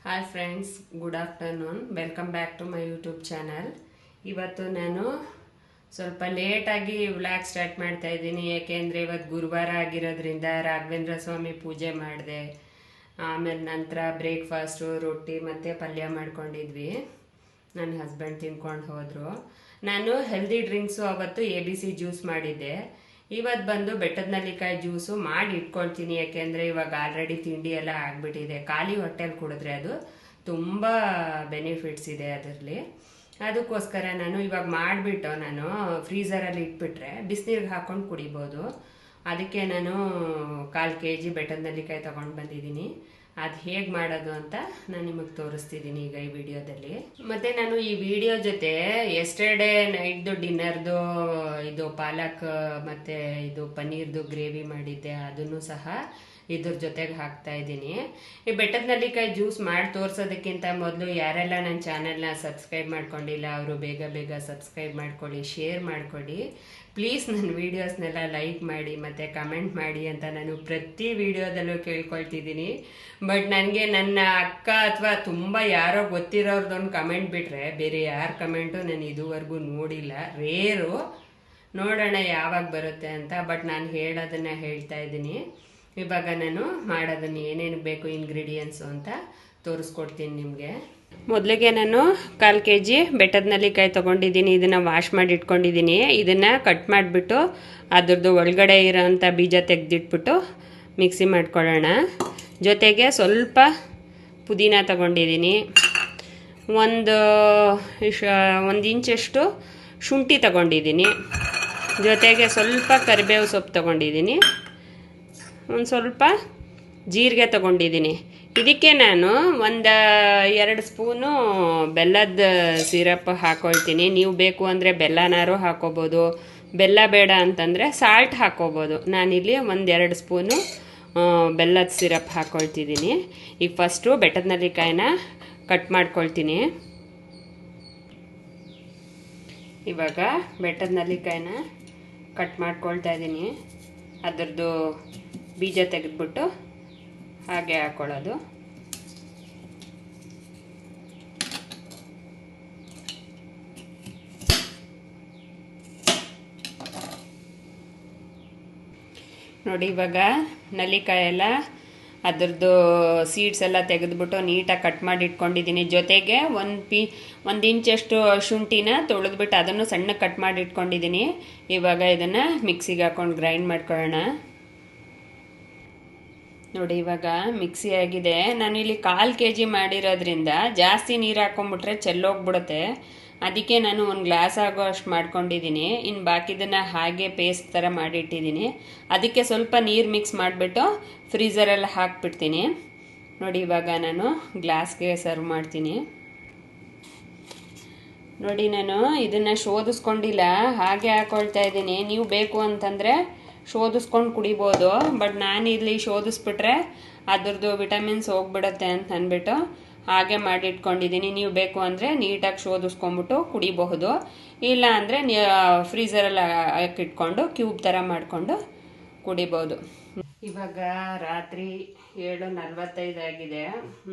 Hi friends, good afternoon. Welcome back to my YouTube channel. ಇವತ್ತು ನಾನು ಸ್ವಲ್ಪ ಲೇಟಾಗಿ ವ್ಲಾಗ್ ಸ್ಟಾರ್ಟ್ ಮಾಡ್ತಾ ಇದ್ದೀನಿ. ಏಕೆಂದರೆ ಇವತ್ತು ಗುರುವಾರ ಆಗಿರೋದ್ರಿಂದ ರಾಘವೇಂದ್ರ ಸ್ವಾಮಿ ಪೂಜೆ ಮಾಡಿದೆ. ಆಮೇಲೆ ನಂತರ ಬ್ರೇಕ್ಫಾಸ್ಟು ರೊಟ್ಟಿ ಮತ್ತು ಪಲ್ಯ ಮಾಡ್ಕೊಂಡಿದ್ವಿ. ನನ್ನ ಹಸ್ಬೆಂಡ್ ತಿನ್ಕೊಂಡು ಹೋದರು. ನಾನು ಹೆಲ್ದಿ ಡ್ರಿಂಕ್ಸು ಅವತ್ತು ABC ಜ್ಯೂಸ್ ಮಾಡಿದ್ದೆ. ಇವತ್ತು ಬಂದು ಬೆಟ್ಟದ ನೆಲ್ಲಿಕಾಯಿ ಜ್ಯೂಸು ಮಾಡಿ ಇಟ್ಕೊಳ್ತೀನಿ. ಯಾಕೆಂದರೆ ಇವಾಗ ಆಲ್ರೆಡಿ ತಿಂಡಿ ಎಲ್ಲ ಆಗಿಬಿಟ್ಟಿದೆ. ಖಾಲಿ ಹೊಟ್ಟೆಲಿ ಕುಡಿದ್ರೆ ಅದು ತುಂಬ ಬೆನಿಫಿಟ್ಸ್ ಇದೆ ಅದರಲ್ಲಿ. ಅದಕ್ಕೋಸ್ಕರ ನಾನು ಇವಾಗ ಮಾಡಿಬಿಟ್ಟು ನಾನು ಫ್ರೀಝರಲ್ಲಿ ಇಟ್ಬಿಟ್ರೆ ಬಿಸಿನೀರಿಗೆ ಹಾಕ್ಕೊಂಡು ಕುಡಿಬೋದು. ಅದಕ್ಕೆ ನಾನು 1/4 kg ಬೆಟ್ಟದ ನೆಲ್ಲಿಕಾಯಿ ತೊಗೊಂಡು ಬಂದಿದ್ದೀನಿ. ಅದು ಹೇಗೆ ಮಾಡೋದು ಅಂತ ನಾನು ನಿಮಗೆ ತೋರಿಸ್ತಿದ್ದೀನಿ ಈಗ ಈ ವಿಡಿಯೋದಲ್ಲಿ. ಮತ್ತು ನಾನು ಈ ವಿಡಿಯೋ ಜೊತೆ ಎಸ್ಟರ್ಡೇ ನೈಟ್ದು ಡಿನ್ನರ್ದು ಇದು ಪಾಲಕ್ ಮತ್ತು ಇದು ಪನ್ನೀರ್ದು ಗ್ರೇವಿ ಮಾಡಿದ್ದೆ, ಅದನ್ನು ಸಹ ಇದ್ರ ಜೊತೆಗೆ ಹಾಕ್ತಾ ಇದ್ದೀನಿ. ಈ ಬೆಟ್ಟದ ನೆಲ್ಲಿಕಾಯಿ ಜ್ಯೂಸ್ ಮಾಡಿ ತೋರಿಸೋದಕ್ಕಿಂತ ಮೊದಲು ಯಾರೆಲ್ಲ ನನ್ನ ಚಾನಲ್ನ ಸಬ್ಸ್ಕ್ರೈಬ್ ಮಾಡ್ಕೊಂಡಿಲ್ಲ ಅವರು ಬೇಗ ಬೇಗ ಸಬ್ಸ್ಕ್ರೈಬ್ ಮಾಡ್ಕೊಳ್ಳಿ, ಶೇರ್ ಮಾಡ್ಕೊಳ್ಳಿ. ಪ್ಲೀಸ್ ನನ್ನ ವೀಡಿಯೋಸ್ನೆಲ್ಲ ಲೈಕ್ ಮಾಡಿ ಮತ್ತು ಕಮೆಂಟ್ ಮಾಡಿ ಅಂತ ನಾನು ಪ್ರತಿ ವಿಡಿಯೋದಲ್ಲೂ ಕೇಳ್ಕೊಳ್ತಿದ್ದೀನಿ. ಬಟ್ ನನಗೆ ನನ್ನ ಅಕ್ಕ ಅಥವಾ ತುಂಬ ಯಾರೋ ಗೊತ್ತಿರೋರ್ದೊಂದು ಕಮೆಂಟ್ ಬಿಟ್ಟರೆ ಬೇರೆ ಯಾರ ಕಮೆಂಟು ನಾನು ಇದುವರೆಗೂ ನೋಡಿಲ್ಲ. ರೇರು, ನೋಡೋಣ ಯಾವಾಗ ಬರುತ್ತೆ ಅಂತ. ಬಟ್ ನಾನು ಹೇಳೋದನ್ನು ಹೇಳ್ತಾ ಇದ್ದೀನಿ. ಇವಾಗ ನಾನು ಮಾಡೋದನ್ನು ಏನೇನು ಬೇಕು ಇಂಗ್ರೀಡಿಯೆಂಟ್ಸು ಅಂತ ತೋರಿಸ್ಕೊಡ್ತೀನಿ ನಿಮಗೆ. ಮೊದಲಿಗೆ ನಾನು 1/4 kg ಬೆಟ್ಟದ ನೆಲ್ಲಿಕಾಯಿ ತೊಗೊಂಡಿದ್ದೀನಿ. ಇದನ್ನು ವಾಶ್ ಮಾಡಿ ಇಟ್ಕೊಂಡಿದ್ದೀನಿ. ಇದನ್ನು ಕಟ್ ಮಾಡಿಬಿಟ್ಟು ಅದ್ರದ್ದು ಒಳಗಡೆ ಇರೋಂಥ ಬೀಜ ತೆಗೆದಿಟ್ಬಿಟ್ಟು ಮಿಕ್ಸಿ ಮಾಡ್ಕೊಳ್ಳೋಣ. ಜೊತೆಗೆ ಸ್ವಲ್ಪ ಪುದೀನ ತೊಗೊಂಡಿದ್ದೀನಿ. ಒಂದು ಇಂಚಷ್ಟು ಶುಂಠಿ ತೊಗೊಂಡಿದ್ದೀನಿ. ಜೊತೆಗೆ ಸ್ವಲ್ಪ ಕರಿಬೇವು ಸೊಪ್ಪು ತೊಗೊಂಡಿದ್ದೀನಿ. ಒಂದು ಸ್ವಲ್ಪ ಜೀರಿಗೆ ತೊಗೊಂಡಿದ್ದೀನಿ. ಇದಕ್ಕೆ ನಾನು 2 ಸ್ಪೂನು ಬೆಲ್ಲದ ಸಿರಪ್ ಹಾಕ್ಕೊಳ್ತೀನಿ. ನೀವು ಬೇಕು ಅಂದರೆ ಬೆಲ್ಲನಾರು ಹಾಕ್ಕೋಬೋದು, ಬೆಲ್ಲ ಬೇಡ ಅಂತಂದರೆ ಸಾಲ್ಟ್ ಹಾಕ್ಕೋಬೋದು. ನಾನಿಲ್ಲಿ 1-2 ಸ್ಪೂನು ಬೆಲ್ಲದ ಸಿರಪ್ ಹಾಕ್ಕೊಳ್ತಿದ್ದೀನಿ. ಈಗ ಫಸ್ಟು ಬೆಟ್ಟದ ನೆಲ್ಲಿಕಾಯಿನ ಕಟ್ ಮಾಡ್ಕೊಳ್ತೀನಿ. ಇವಾಗ ಬೆಟ್ಟದ ನೆಲ್ಲಿಕಾಯಿನ ಕಟ್ ಮಾಡ್ಕೊಳ್ತಾ ಇದ್ದೀನಿ. ಅದರದ್ದು ಬೀಜ ತೆಗೆದ್ಬಿಟ್ಟು ಹಾಗೆ ಹಾಕ್ಕೊಳ್ಳೋದು. ನೋಡಿ, ಇವಾಗ ನೆಲ್ಲಿಕಾಯೆಲ್ಲ ಅದರದ್ದು ಸೀಡ್ಸ್ ಎಲ್ಲ ತೆಗೆದ್ಬಿಟ್ಟು ನೀಟಾಗಿ ಕಟ್ ಮಾಡಿ ಇಟ್ಕೊಂಡಿದ್ದೀನಿ. ಜೊತೆಗೆ 1 ಇಂಚಷ್ಟು ಶುಂಠಿನ ತೊಳೆದ್ಬಿಟ್ಟು ಅದನ್ನು ಸಣ್ಣಗೆ ಕಟ್ ಮಾಡಿ ಇಟ್ಕೊಂಡಿದ್ದೀನಿ. ಇವಾಗ ಇದನ್ನು ಮಿಕ್ಸಿಗೆ ಹಾಕ್ಕೊಂಡು ಗ್ರೈಂಡ್ ಮಾಡ್ಕೊಳ್ಳೋಣ. ನೋಡಿ, ಇವಾಗ ಮಿಕ್ಸಿ ಆಗಿದೆ. ನಾನಿಲ್ಲಿ 1/4 kg ಮಾಡಿರೋದ್ರಿಂದ ಜಾಸ್ತಿ ನೀರು ಹಾಕ್ಕೊಂಬಿಟ್ರೆ ಚೆಲ್ಲೋಗ್ಬಿಡುತ್ತೆ. ಅದಕ್ಕೆ ನಾನು 1 ಗ್ಲಾಸ್ ಆಗೋ ಅಷ್ಟು ಮಾಡ್ಕೊಂಡಿದ್ದೀನಿ. ಇನ್ನು ಬಾಕಿದನ್ನು ಹಾಗೆ ಪೇಸ್ಟ್ ಥರ ಮಾಡಿಟ್ಟಿದ್ದೀನಿ. ಅದಕ್ಕೆ ಸ್ವಲ್ಪ ನೀರು ಮಿಕ್ಸ್ ಮಾಡಿಬಿಟ್ಟು ಫ್ರೀಝರಲ್ಲಿ ಹಾಕ್ಬಿಡ್ತೀನಿ. ನೋಡಿ, ಇವಾಗ ನಾನು ಗ್ಲಾಸ್ಗೆ ಸರ್ವ್ ಮಾಡ್ತೀನಿ. ನೋಡಿ, ನಾನು ಇದನ್ನು ಶೋಧಿಸ್ಕೊಂಡಿಲ್ಲ, ಹಾಗೆ ಹಾಕ್ಕೊಳ್ತಾ ಇದ್ದೀನಿ. ನೀವು ಬೇಕು ಅಂತಂದರೆ ಶೋಧಿಸ್ಕೊಂಡು ಕುಡಿಬೋದು. ಬಟ್ ನಾನಿಲ್ಲಿ ಶೋಧಿಸ್ಬಿಟ್ರೆ ಅದ್ರದ್ದು ವಿಟಮಿನ್ಸ್ ಹೋಗ್ಬಿಡುತ್ತೆ ಅಂತ ಅಂದ್ಬಿಟ್ಟು ಹಾಗೆ ಮಾಡಿಟ್ಕೊಂಡಿದ್ದೀನಿ. ನೀವು ಬೇಕು ಅಂದರೆ ನೀಟಾಗಿ ಶೋಧಿಸ್ಕೊಂಬಿಟ್ಟು ಕುಡಿಬಹುದು. ಇಲ್ಲ ಅಂದರೆ ಫ್ರೀಝರಲ್ಲಿ ಹಾಕಿಟ್ಕೊಂಡು ಕ್ಯೂಬ್ ಥರ ಮಾಡಿಕೊಂಡು ಕುಡಿಬೋದು. ಇವಾಗ ರಾತ್ರಿ 7:45 ಆಗಿದೆ.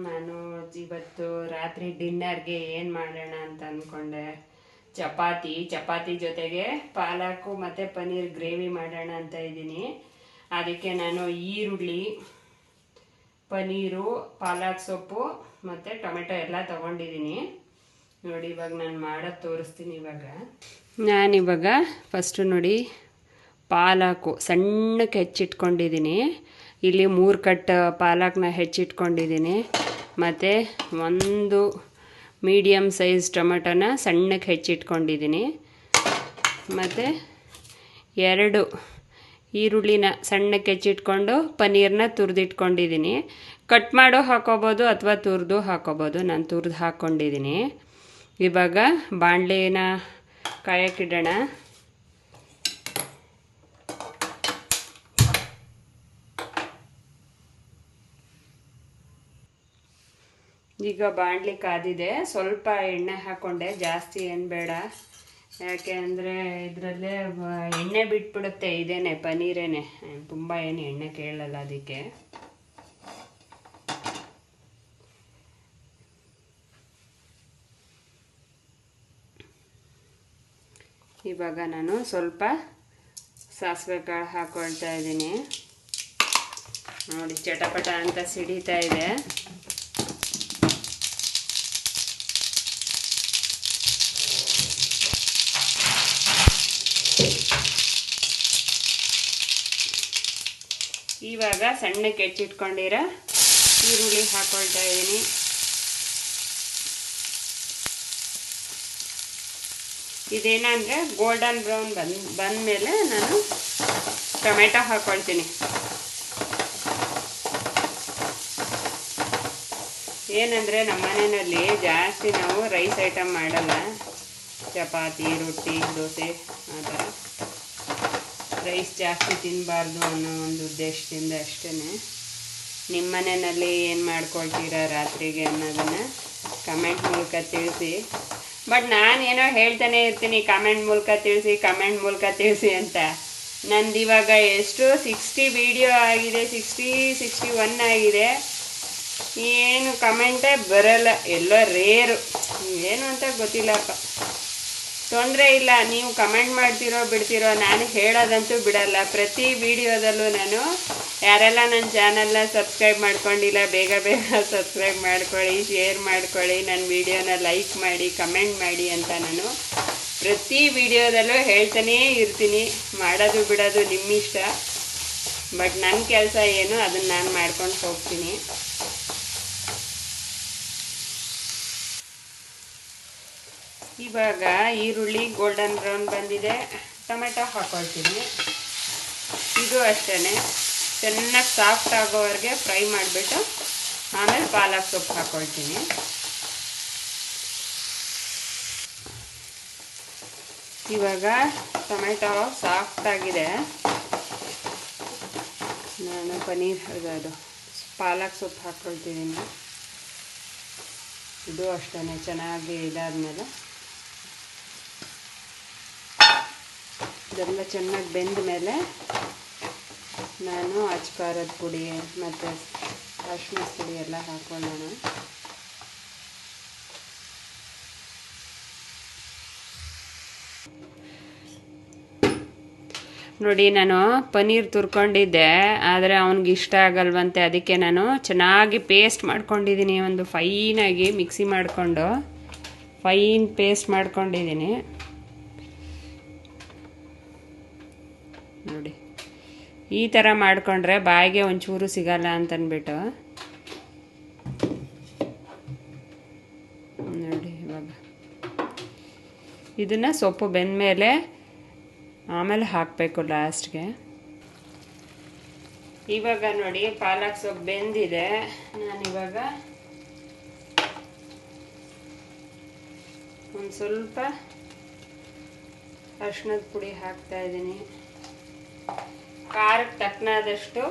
ನಾನು ಇವತ್ತು ರಾತ್ರಿ ಡಿನ್ನರ್ಗೆ ಏನು ಮಾಡೋಣ ಅಂತ ಅಂದ್ಕೊಂಡೆ. ಚಪಾತಿ ಜೊತೆಗೆ ಪಾಲಕು ಮತ್ತು ಪನ್ನೀರ್ ಗ್ರೇವಿ ಮಾಡೋಣ ಅಂತ ಇದ್ದೀನಿ. ಅದಕ್ಕೆ ನಾನು ಈರುಳ್ಳಿ, ಪನ್ನೀರು, ಪಾಲಕ್ ಸೊಪ್ಪು ಮತ್ತು ಟೊಮೆಟೊ ಎಲ್ಲ ತೊಗೊಂಡಿದ್ದೀನಿ. ನೋಡಿ, ಇವಾಗ ನಾನು ಮಾಡೋದು ತೋರಿಸ್ತೀನಿ. ನಾನಿವಾಗ ಫಸ್ಟು ನೋಡಿ, ಪಾಲಕು ಸಣ್ಣಕ್ಕೆ ಹೆಚ್ಚಿಟ್ಕೊಂಡಿದ್ದೀನಿ. ಇಲ್ಲಿ 3 ಕಟ್ ಪಾಲಕ್ನ ಹೆಚ್ಚಿಟ್ಕೊಂಡಿದ್ದೀನಿ. ಮತ್ತು 1 ಮೀಡಿಯಮ್ ಸೈಜ್ ಟೊಮೆಟೊನ ಸಣ್ಣಕ್ಕೆ ಹೆಚ್ಚಿಟ್ಕೊಂಡಿದ್ದೀನಿ. ಮತ್ತು 2 ಈರುಳ್ಳಿನ ಸಣ್ಣಕ್ಕೆ ಹೆಚ್ಚಿಟ್ಕೊಂಡು ಪನ್ನೀರ್ನ ತುರಿದಿಟ್ಕೊಂಡಿದ್ದೀನಿ. ಕಟ್ ಮಾಡೋ ಹಾಕೋಬೋದು ಅಥವಾ ತುರಿದು ಹಾಕೋಬೋದು. ನಾನು ತುರಿದು ಹಾಕ್ಕೊಂಡಿದ್ದೀನಿ. ಇವಾಗ ಬಾಣಲೆನ ಕಾಯಕ್ಕಿಡೋಣ. ಈಗ ಬಾಣಲಿ ಕಾದಿದೆ. ಸ್ವಲ್ಪ ಎಣ್ಣೆ ಹಾಕ್ಕೊಂಡೆ, ಜಾಸ್ತಿ ಏನು ಬೇಡ. ಯಾಕೆ ಅಂದರೆ ಇದರಲ್ಲೇ ಎಣ್ಣೆ ಬಿಟ್ಬಿಡುತ್ತೆ. ಇದೇನೆ ಪನ್ನೀರೇನೆ, ತುಂಬ ಏನು ಎಣ್ಣೆ ಕೇಳಲ್ಲ. ಅದಕ್ಕೆ ಇವಾಗ ನಾನು ಸ್ವಲ್ಪ ಸಾಸಿವೆ ಕಾಳು ಹಾಕ್ಕೊಳ್ತಾ ಇದ್ದೀನಿ. ನೋಡಿ ಚಟಪಟ ಅಂತ ಸಿಡಿತಾ ಇದೆ. ಇವಾಗ ಸಣ್ಣಕ್ಕೆ ಹೆಚ್ಚಿಟ್ಕೊಂಡಿರೋ ಈರುಳ್ಳಿ ಹಾಕ್ಕೊಳ್ತಾ ಇದ್ದೀನಿ. ಇದೇನಂದರೆ ಗೋಲ್ಡನ್ ಬ್ರೌನ್ ಬಂದಮೇಲೆ ನಾನು ಟೊಮೆಟೊ ಹಾಕ್ಕೊಳ್ತೀನಿ. ಏನಂದರೆ ನಮ್ಮ ಮನೆಯಲ್ಲಿ ಜಾಸ್ತಿ ನಾವು ರೈಸ್ ಐಟಮ್ ಮಾಡಲ್ಲ, ಚಪಾತಿ, ರೊಟ್ಟಿ, ದೋಸೆ ಆ ಥರ. ರೈಸ್ ಜಾಸ್ತಿ ತಿನ್ನಬಾರ್ದು ಅನ್ನೋ ಒಂದು ಉದ್ದೇಶದಿಂದ ಅಷ್ಟೇ. ನಿಮ್ಮ ಮನೆಯಲ್ಲಿ ಏನು ಮಾಡ್ಕೊಳ್ತೀರಾ ರಾತ್ರಿಗೆ ಅನ್ನೋದನ್ನು ಕಮೆಂಟ್ ಮೂಲಕ ತಿಳಿಸಿ. ಬಟ್ ನಾನೇನೋ ಹೇಳ್ತಾನೆ ಇರ್ತೀನಿ ಕಮೆಂಟ್ ಮೂಲಕ ತಿಳಿಸಿ ಅಂತ. ನಂದು ಇವಾಗ ಎಷ್ಟು 60 ವಿಡಿಯೋ ಆಗಿದೆ, 61 ಆಗಿದೆ. ಏನು ಕಮೆಂಟೇ ಬರಲ್ಲ, ಎಲ್ಲೋ ರೇರು, ಏನು ಅಂತ ಗೊತ್ತಿಲ್ಲಪ್ಪ. ತೊಂದರೆ ಇಲ್ಲ, ನೀವು ಕಮೆಂಟ್ ಮಾಡ್ತಿರೋ ಬಿಡ್ತಿರೋ, ನಾನು ಹೇಳೋದಂತೂ ಬಿಡಲ್ಲ. ಪ್ರತಿ ವಿಡಿಯೋದಲ್ಲೂ ನಾನು ಯಾರೆಲ್ಲ ನನ್ನ ಚಾನಲ್ನ ಸಬ್ಸ್ಕ್ರೈಬ್ ಮಾಡ್ಕೊಂಡಿಲ್ಲ ಬೇಗ ಸಬ್ಸ್ಕ್ರೈಬ್ ಮಾಡ್ಕೊಳ್ಳಿ, ಶೇರ್ ಮಾಡ್ಕೊಳ್ಳಿ, ನನ್ನ ವಿಡಿಯೋನ ಲೈಕ್ ಮಾಡಿ, ಕಮೆಂಟ್ ಮಾಡಿ ಅಂತ ನಾನು ಪ್ರತಿ ವಿಡಿಯೋದಲ್ಲೂ ಹೇಳ್ತಾನೇ ಇರ್ತೀನಿ. ಮಾಡೋದು ಬಿಡೋದು ನಿಮ್ಮಿಷ್ಟ. ಬಟ್ ನನ್ನ ಕೆಲಸ ಏನು ಅದನ್ನು ನಾನು ಮಾಡ್ಕೊಂಡು ಹೋಗ್ತೀನಿ. ಇವಾಗ ಈರುಳ್ಳಿ ಗೋಲ್ಡನ್ ಬ್ರೌನ್ ಬಂದಿದೆ, ಟೊಮೆಟೊ ಹಾಕ್ಕೊಳ್ತೀನಿ. ಇದು ಅಷ್ಟೇ ಚೆನ್ನಾಗಿ ಸಾಫ್ಟ್ ಆಗೋವರೆಗೆ ಫ್ರೈ ಮಾಡಿಬಿಟ್ಟು ಆಮೇಲೆ ಪಾಲಕ್ ಸೊಪ್ಪು ಹಾಕ್ಕೊಳ್ತೀನಿ. ಇವಾಗ ಟೊಮೆಟೊ ಸಾಫ್ಟ್ ಆಗಿದೆ. ನಾನು ಅದು ಪಾಲಕ್ ಸೊಪ್ಪು ಹಾಕ್ಕೊಳ್ತಿದ್ದೀನಿ. ಇದು ಅಷ್ಟೇ ಚೆನ್ನಾಗಿ ಇದಾದ್ಮೇಲೆ ಇದೆಲ್ಲ ಚೆನ್ನಾಗಿ ಬೆಂದ ಮೇಲೆ ನಾನು ಅಚ್ಕಾರದ ಪುಡಿ ಮತ್ತು ಅರಿಶಿಣದ ಪುಡಿ ಎಲ್ಲ ಹಾಕ್ಕೊಳ್ಳೋಣ. ನೋಡಿ ನಾನು ಪನ್ನೀರ್ ತುರ್ಕೊಂಡಿದ್ದೆ, ಆದರೆ ಅವನಿಗೆ ಇಷ್ಟ ಆಗಲ್ವಂತೆ. ಅದಕ್ಕೆ ನಾನು ಚೆನ್ನಾಗಿ ಪೇಸ್ಟ್ ಮಾಡ್ಕೊಂಡಿದ್ದೀನಿ. ಒಂದು ಫೈನಾಗಿ ಮಿಕ್ಸಿ ಮಾಡಿಕೊಂಡು ಫೈನ್ ಪೇಸ್ಟ್ ಮಾಡ್ಕೊಂಡಿದ್ದೀನಿ. ನೋಡಿ ಈ ಥರ ಮಾಡಿಕೊಂಡ್ರೆ ಬಾಯಿಗೆ ಒಂಚೂರು ಸಿಗಲ್ಲ ಅಂತಂದ್ಬಿಟ್ಟು ನೋಡಿ. ಇವಾಗ ಇದನ್ನು ಸೊಪ್ಪು ಬೆಂದಮೇಲೆ ಆಮೇಲೆ ಹಾಕಬೇಕು ಲಾಸ್ಟ್ಗೆ. ಇವಾಗ ನೋಡಿ ಪಾಲಕ್ ಸೊಪ್ಪು ಬೆಂದಿದೆ. ನಾನಿವಾಗ ಒಂದು ಸ್ವಲ್ಪ ಅರಿಶಿಣದ ಪುಡಿ ಹಾಕ್ತಾ ಇದ್ದೀನಿ. ಖಾರಕ್ಕೆ ತಕ್ಕನಾದಷ್ಟು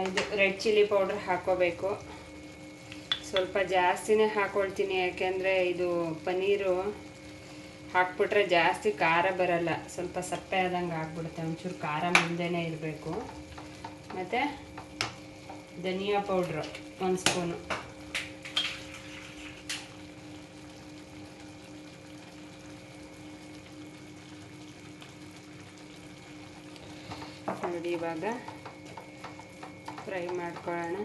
ಇದು ರೆಡ್ ಚಿಲ್ಲಿ ಪೌಡ್ರ್ ಹಾಕ್ಕೋಬೇಕು. ಸ್ವಲ್ಪ ಜಾಸ್ತಿನೇ ಹಾಕ್ಕೊಳ್ತೀನಿ, ಯಾಕೆಂದರೆ ಇದು ಪನ್ನೀರು ಹಾಕ್ಬಿಟ್ರೆ ಜಾಸ್ತಿ ಖಾರ ಬರಲ್ಲ, ಸ್ವಲ್ಪ ಸಪ್ಪೆ ಆದಂಗೆ ಆಗ್ಬಿಡುತ್ತೆ. ಒಂಚೂರು ಖಾರ ಮುಂದೆನೇ ಇರಬೇಕು. ಮತ್ತು ಧನಿಯಾ ಪೌಡ್ರು 1 ಸ್ಪೂನು. ನೋಡಿ ಇವಾಗ ಫ್ರೈ ಮಾಡ್ಕೊಳ್ಳೋಣ.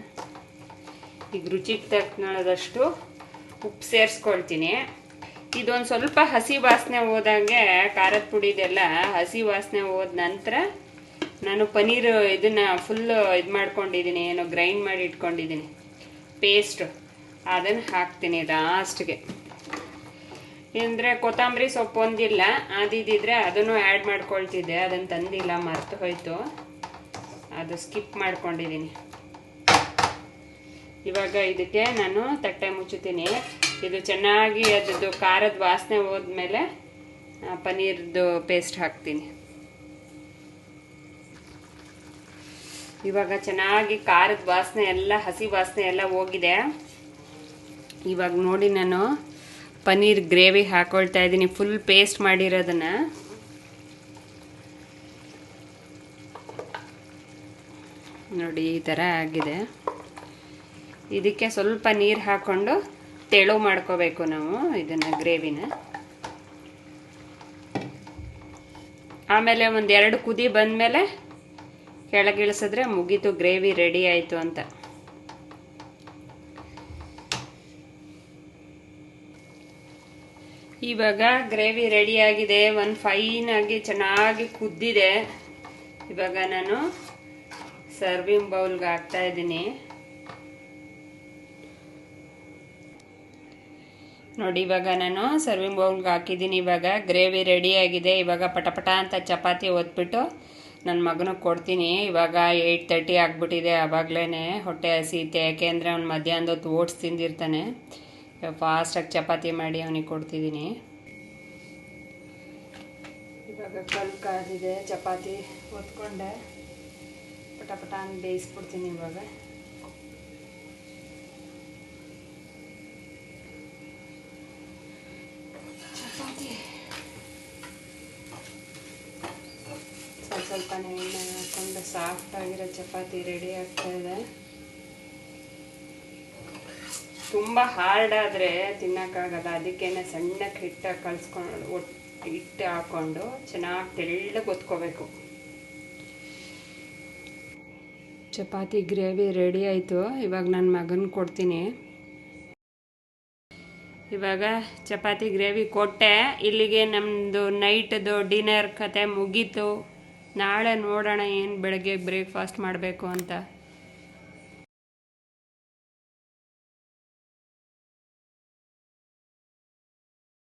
ಈಗ ರುಚಿಗೆ ತಕ್ಕನಷ್ಟು ಉಪ್ಪು ಸೇರಿಸ್ಕೊಳ್ತೀನಿ. ಇದೊಂದು ಸ್ವಲ್ಪ ಹಸಿ ವಾಸನೆ ಹೋದಂಗೆ ಖಾರದ ಪುಡಿದೆಲ್ಲ ಹಸಿ ವಾಸನೆ ಹೋದ ನಂತರ ನಾನು ಪನ್ನೀರು ಇದನ್ನು ಫುಲ್ಲು ಇದು ಮಾಡ್ಕೊಂಡಿದ್ದೀನಿ, ಏನೋ ಗ್ರೈಂಡ್ ಮಾಡಿ ಇಟ್ಕೊಂಡಿದ್ದೀನಿ ಪೇಸ್ಟು, ಅದನ್ನು ಹಾಕ್ತೀನಿ ಲಾಸ್ಟ್ಗೆ. ಅಂದರೆ ಕೊತ್ತಂಬರಿ ಸೊಪ್ಪು ಒಂದಿಲ್ಲ, ಅದಿದ್ದರೆ ಅದನ್ನು ಆ್ಯಡ್ ಮಾಡ್ಕೊಳ್ತಿದ್ದೆ, ಅದನ್ನು ತಂದಿಲ್ಲ, ಮರ್ತು ಹೋಯ್ತು, ಅದು ಸ್ಕಿಪ್ ಮಾಡ್ಕೊಂಡಿದ್ದೀನಿ. ಇವಾಗ ಇದಕ್ಕೆ ನಾನು ತಟ್ಟೆ ಮುಚ್ಚುತ್ತೀನಿ. ಇದು ಚೆನ್ನಾಗಿ ಅದರದ್ದು ಖಾರದ ವಾಸನೆ ಹೋದ್ಮೇಲೆ ಪನ್ನೀರ್ದು ಪೇಸ್ಟ್ ಹಾಕ್ತೀನಿ. ಇವಾಗ ಚೆನ್ನಾಗಿ ಖಾರದ ವಾಸನೆ ಎಲ್ಲ, ಹಸಿ ವಾಸನೆ ಎಲ್ಲ ಹೋಗಿದೆ. ಇವಾಗ ನೋಡಿ ನಾನು ಪನ್ನೀರ್ ಗ್ರೇವಿ ಹಾಕೊಳ್ತಾ ಇದ್ದೀನಿ, ಫುಲ್ ಪೇಸ್ಟ್ ಮಾಡಿರೋದನ್ನು. ನೋಡಿ ಈ ಥರ ಆಗಿದೆ. ಇದಕ್ಕೆ ಸ್ವಲ್ಪ ನೀರು ಹಾಕ್ಕೊಂಡು ತೆಳು ಮಾಡ್ಕೋಬೇಕು ನಾವು ಇದನ್ನು ಗ್ರೇವಿನ. ಆಮೇಲೆ ಒಂದೆರಡು ಕುದಿ ಬಂದಮೇಲೆ ಕೆಳಗಿಳಿಸಿದ್ರೆ ಮುಗೀತು, ಗ್ರೇವಿ ರೆಡಿ ಆಯಿತು ಅಂತ. ಇವಾಗ ಗ್ರೇವಿ ರೆಡಿ ಆಗಿದೆ, ಒಂದು ಫೈನ್ ಆಗಿ ಚೆನ್ನಾಗಿ ಕುದ್ದಿದೆ. ಇವಾಗ ನಾನು ಸರ್ವಿಂಗ್ ಬೌಲ್ಗೆ ಹಾಕ್ತಾ ಇದ್ದೀನಿ. ನೋಡಿ ಇವಾಗ ನಾನು ಸರ್ವಿಂಗ್ ಬೌಲ್ಗೆ ಹಾಕಿದ್ದೀನಿ. ಇವಾಗ ಗ್ರೇವಿ ರೆಡಿ ಆಗಿದೆ. ಇವಾಗ ಪಟಪಟ ಅಂತ ಚಪಾತಿ ಒತ್ಬಿಟ್ಟು ನನ್ನ ಮಗನಿಗೆ ಕೊಡ್ತೀನಿ. ಇವಾಗ 8:30 ಆಗಿಬಿಟ್ಟಿದೆ. ಆವಾಗಲೇ ಹೊಟ್ಟೆ ಹಸಿಯುತ್ತೆ, ಯಾಕೆಂದರೆ ಅವ್ನು ಮಧ್ಯಾಹ್ನದ ಹೊತ್ತು ಓಟ್ಸ್ ತಿಂದಿರ್ತಾನೆ. ಫಾಸ್ಟಾಗಿ ಚಪಾತಿ ಮಾಡಿ ಅವನಿಗೆ ಕೊಡ್ತಿದ್ದೀನಿ. ಇವಾಗ ಕಲ್ಲು ಕಾದಿದೆ, ಚಪಾತಿ ಒತ್ಕೊಂಡೆ ಪಟಪಟ ಅಂತ ಬೇಯಿಸ್ಬಿಡ್ತೀನಿ. ಇವಾಗ ಚಪಾತಿ ಸ್ವಲ್ಪ ಎಣ್ಣೆ ಹಾಕ್ಕೊಂಡು ಸಾಫ್ಟಾಗಿರೋ ಚಪಾತಿ ರೆಡಿ ಆಗ್ತಾ ಇದೆ. ತುಂಬ ಹಾರ್ಡ್ ಆದರೆ ತಿನ್ನೋಕ್ಕಾಗಲ್ಲ, ಅದಕ್ಕೇನೆ ಸಣ್ಣಕ್ಕೆ ಹಿಟ್ಟು ಕಲಿಸ್ಕೊಂಡು ಹಿಟ್ಟು ಹಾಕ್ಕೊಂಡು ಚೆನ್ನಾಗಿ ತೆಳ್ಳಗೆ ಒತ್ಕೋಬೇಕು. ಚಪಾತಿ ಗ್ರೇವಿ ರೆಡಿ ಆಯಿತು. ಇವಾಗ ನನ್ನ ಮಗನಿಗೆ ಕೊಡ್ತೀನಿ. ಇವಾಗ ಚಪಾತಿ ಗ್ರೇವಿ ಕೊಟ್ಟೆ. ಇಲ್ಲಿಗೆ ನಮ್ಮದು ನೈಟ್ದು ಡಿನ್ನರ್ ಕತೆ ಮುಗೀತು. ನಾಳೆ ನೋಡೋಣ ಏನು ಬೆಳಗ್ಗೆ ಬ್ರೇಕ್ಫಾಸ್ಟ್ ಮಾಡಬೇಕು ಅಂತ.